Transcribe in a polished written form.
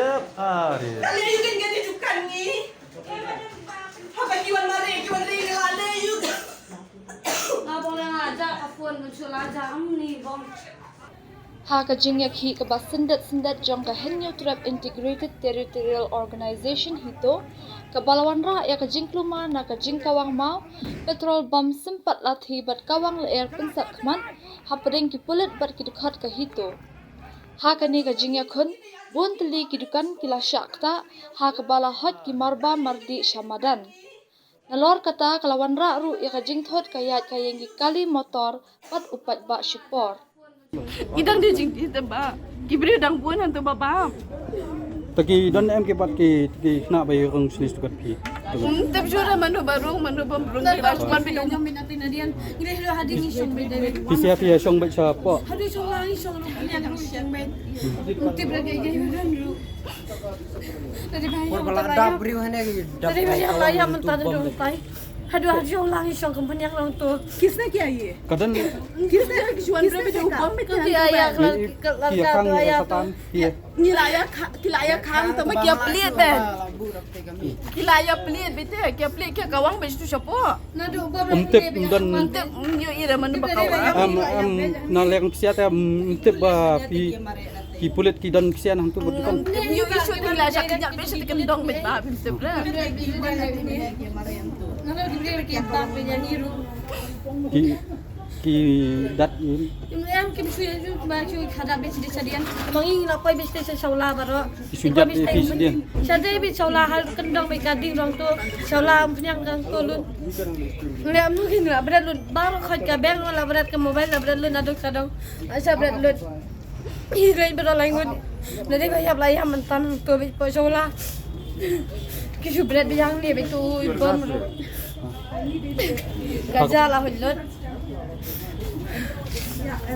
tiap hari. Alayu kan gak dijukan ni. Apa kiwan mari ni alayu. Abang yang ajak apun muncul ajak ni bang. Hakajing yak hi ka basendat jong ka henyo trap integrated territorial organization hito ka balawan ra ya ka jingkluma na ka jingkawang mau petrol bom sempat lathi bat kawang leer pensak kman hapring ki pulit bat ki dukhat ka hito hakani ka jingya khun bun tli ki dukan kila shakta ha ka bala hot ki marba mardi shamadan nalor kata kalawan ra ru ya ka jingthot kayat kayengi kali motor pat upat ba shipor Idang dia jing di teba. Kibri dang pun hantu bapa. Taki don em ke pat ki nak bay rong sinis tukat pi. Tapi sudah manu baru manu pembrung kira cuma bidung. Minati nadian. Ini sudah hadir ni syong beda. Pisia pia syong bay sa po. Hadir syong lagi syong ni anak syong beda. Unti berada gaya yudan ru. Tadi bayar layar mentah dong tay. Hadir syong lagi syong company yang long tu. Kisna क्या ये? Kadan Kisna किशुan berapa jauh bom mereka Ayah kia kang ya satan kia. Kilaya kang tapi kia pelit ben. Kilaya pelit bete kia pelit kia kawang ben tu siapa? Nado bom Umtip don Untuk yo ira manu bakawang. na leng pisia ta umtip ba pi pulit ki don kisian hantu betukan. Yo isu tinggal sakitnya ben setekan dong ben ba ben sebra. Nado diberi lagi apa punya hiru. Ki dat yun. Em kim suy ju ba chu khada be sidi sadian. Mang ing na koi be sidi saula baro. Isunjat pi sedian. Sadai be saula har kendang be gading rong tu. Saula punya kang tolun. Ngam nu kin la berat lu baru khot ka beng la berat ke mobile la berat lu naduk sadong. Asa berat lu. Irai berat lain ngun. Nade ba yap layam mentan tu be po saula. Kisah berat be yang ni be tu bom. Gajah lah hulur.